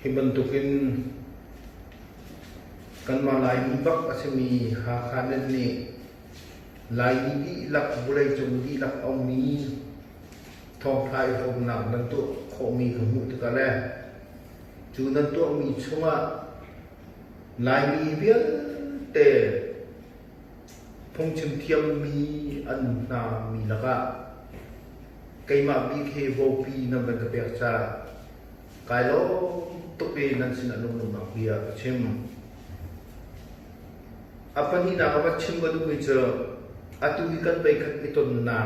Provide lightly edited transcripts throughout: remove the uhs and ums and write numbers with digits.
hibantukin kan malai ibak asmi hakanen ni lai di lak bulai jom di lak mi thong thai thong nak nan tu kho mi khamu tu ka le chu nan tu mi chunga lai mi bial te phong chim thiam mi an na mi laka kai ma bi khe vo pi na ban ka pek cha kai lo tu pe nan sin anum num ma pia chim apa ni na ka chim ba du mi cha atu hi kan bai khat iton na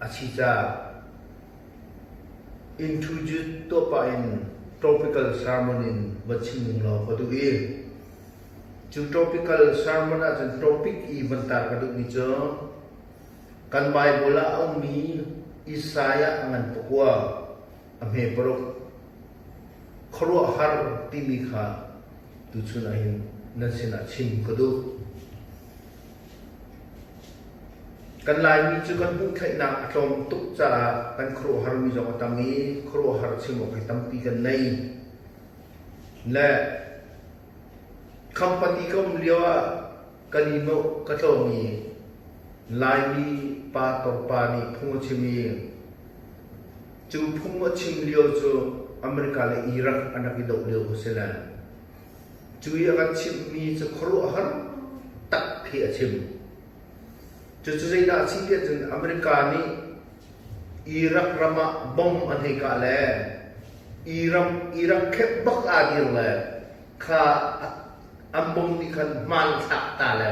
achicha introduce to pa in tropical salmon in wachim lo ko du e chu tropical salmon as in tropic even ta ka du ni cha kan bai bola au mi isaya angan pokwa ame borok khro har timi kha tu chuna hin nasina chim ko du kan lai mi chu kan bung khai na atlom tuk cha kan khro har mi jong atami khro har chimo khai tampi kan nei la company kom liwa kanino katomi lai mi pa to pa ni phung chimi chu phung chim liu chu america le iraq anaki do liu sela chu ya kan chim mi chu khro har tak phi achim chu chu na chi ke jin america ni iraq rama bom anhe ka le iraq khep bak agir le kha ambom ni kan man thak ta le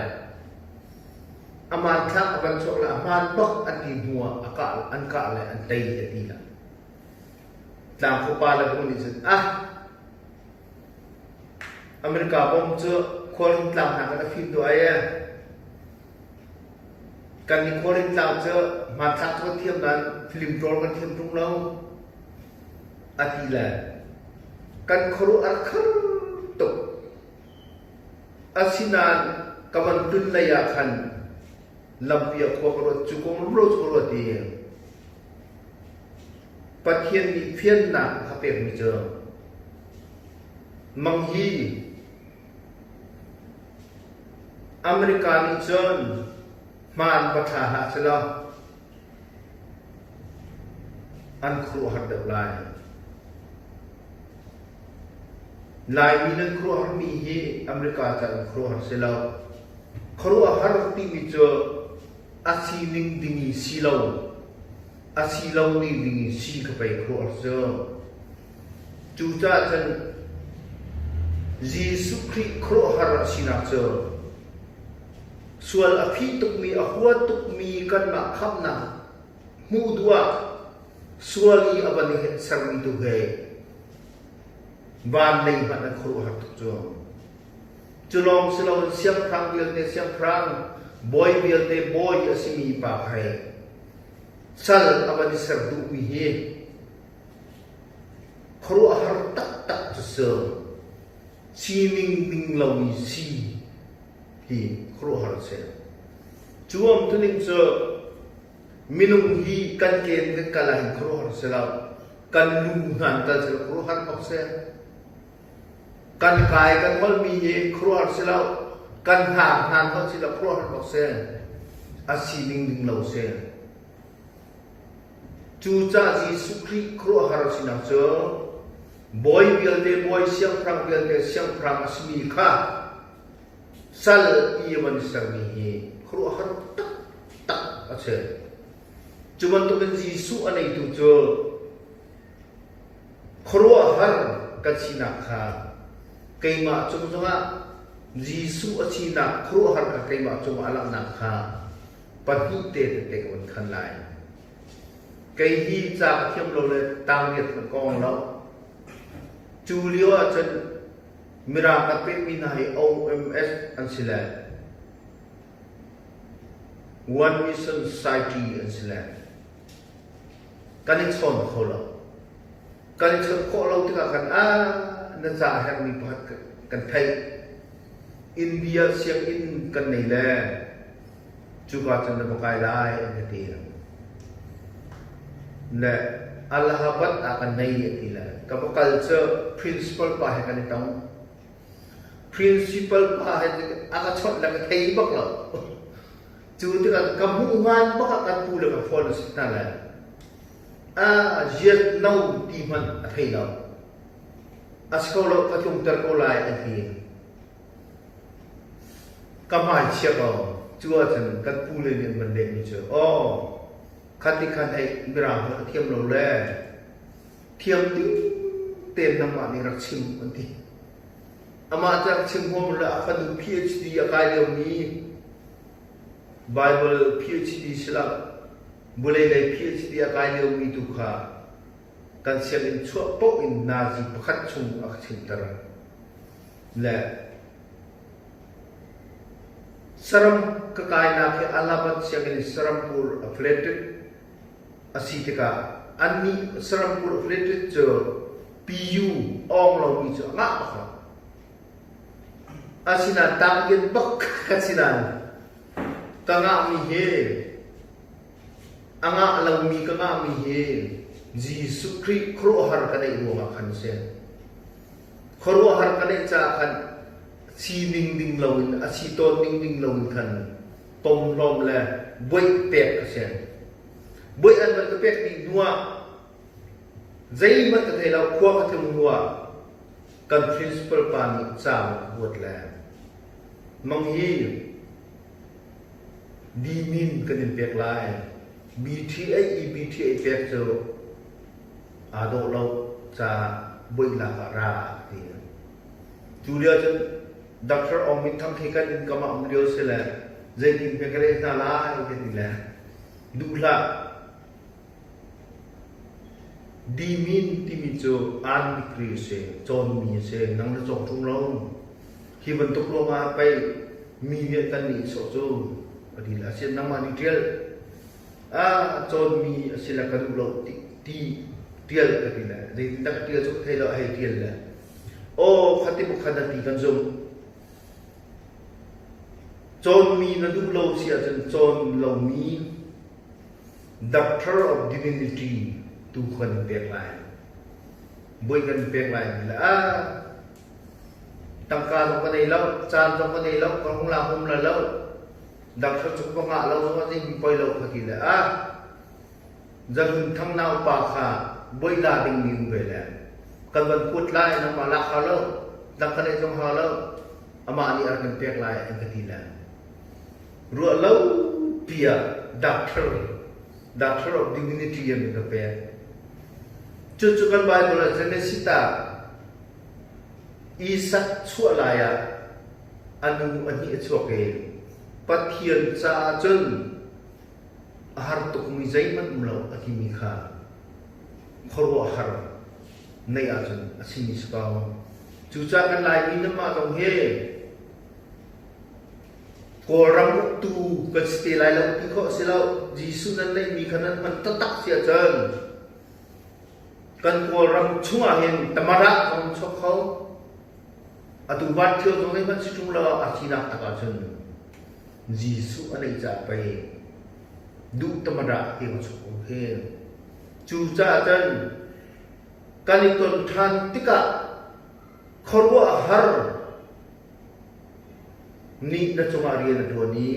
aman thak ban chok la man bak ati mua akal an ka le an tai ati la tang ko pa la ko ni jin america bom chu khol tlang na ka phim do aya kan ni khol tlang chu ma thak ko thiam nan film roll kan thiam tung lo ati la kan khru ar khar to asinan kaman tun la ya khan lampia ko ko chu ko ro ko ti pathian ni phian na khape mi cho mang hi america ni chon man patha ha chalo an khru har de lai mi nan khru har mi hi america ta khru har selo khru har ti mi cho asi ning dingi silo asi lo ni dingi si ka pai khru har so chu cha chan Jesus Christ khru har sina cho sual api tuk mi ahwa tuk mi kan ma khap na mu dua suali abani sarmi tu gai ban nei ban na khru har tuk cho chulong silong siam prang bil te siam prang boy bil te boy asimi pa khai sal abani sar du mi he khru har tak tak tu so si ning ding lo ni si hi khru har se chuam tu ning so minung hi kan ken ke kala hi khru har se la kan lu han ta se khru har ok se kan kai kan hol mi he khru har se la kan ha han ho se la khru har ok se asi ning ding lo se chu cha ji sukri khru har sinang so boy bil te boy siang prang bil te siang prang asmi kha sal iya man sarmi hi khru har tak tak ache cuman to kan jisu anai tu jo khru har kachina kha kaima chung chunga jisu achina khru har ka kaima chung alam na kha pati te te kon khan lai kai hi cha thiam lo le tang riat kong lo Julio acan mira kape minai OMS ansila One Mission Society ansila kanin son kholo kanin son kholo tika kan na za her mi pat kan thai India siang in kan nei le chuka chan na bakai lai an ti le Allahabad akan nai atila kamu culture principle pa kan itang principle pa akan chot lang kay bak lo chu tu kan kamu ngan bak akan pula ka phone sitala jet nau ti man athai lo askolo ka chung tar ko lai athi kamai chia ko chua chen kan pula ni man de ni chu khati khan hai gram thiam lo le thiam ti ten nama ni rak chim anti ama ta chim hom la khadu phd akai lo ni bible phd sila bulai lai phd akai lo mi tu kha kan siam in chua po in nazi pakhat chung ak chim tara le saram kakai na ke alabat siam in sarampur affiliated asitika ani sarampur affiliated jo pu ong lo mi jo nga pa asina tangin bak kasinan kanga mi he anga lo mi kanga mi he jisu kri khro har kanai mo nga khan se khro har kanai cha khan si ning ding lo in asi to ning ding lo khan tom lom le boi pek ka se boi an man ka pek ni nuwa zai man ka thai lau khwa ka thum nuwa kan principle pa ni cha hot la mang hi di min kan in pek lai bta ebta pek cho ado lo cha boi la ka ra ti julia chen doctor omit tham khi kan in kama amrio se la zai tin pek re na la ke ti la du la di min ti mi cho an kri se chon mi se nang na chong chung lo khi ban tok lo ma pai mi ne tan ni so cho adila se nang ma ni tel chon mi asila ka du lo ti tel ka ti la dei tak tel cho thai lo hai tel la o khati bu khada ti kan zum chon mi na du lo sia chen chon lo mi doctor of divinity tu kan pek lai boi kan pek lai la tangka lo ka nei lo chan lo ka nei lo kong la hum la lo dak sa chuk nga lo so ni poi lo ka ki la jang thang nau pa kha boi la ding ni ve la kan ban put lai na ma la kha lo dak ka nei jong ha lo ama ni ar kan pek lai an ka ti la ru lo pia doctor of divinity yang ka pek cucukan Bible Genesita Isak sualaya anu ani echoke pathian cha chen har tuk mi zaiman mlo akimi kha khorwa har nei a chen asimi skaw chucha kan lai min ma tong he ko ram tu ka sti lai lo ti kho silo jisu nan nei mi khanan man tatak sia chen kan ko ram chunga hen tamara kong chok khau atu wat thio tong nei ban situng la achina taka chen jisu anei cha pai du tamara ke chok he chu cha chen kaniton than tika khorwa har ni na chunga ri na do ni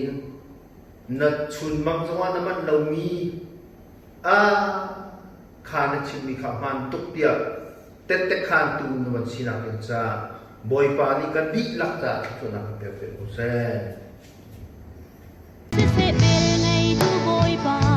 na chun mang chunga na man lo mi khana chimmi kha man tuk tia tete khan tu no man sina ken cha boy pa ni kan di lak ta chu na pe pe ko se se mere nei du boy pa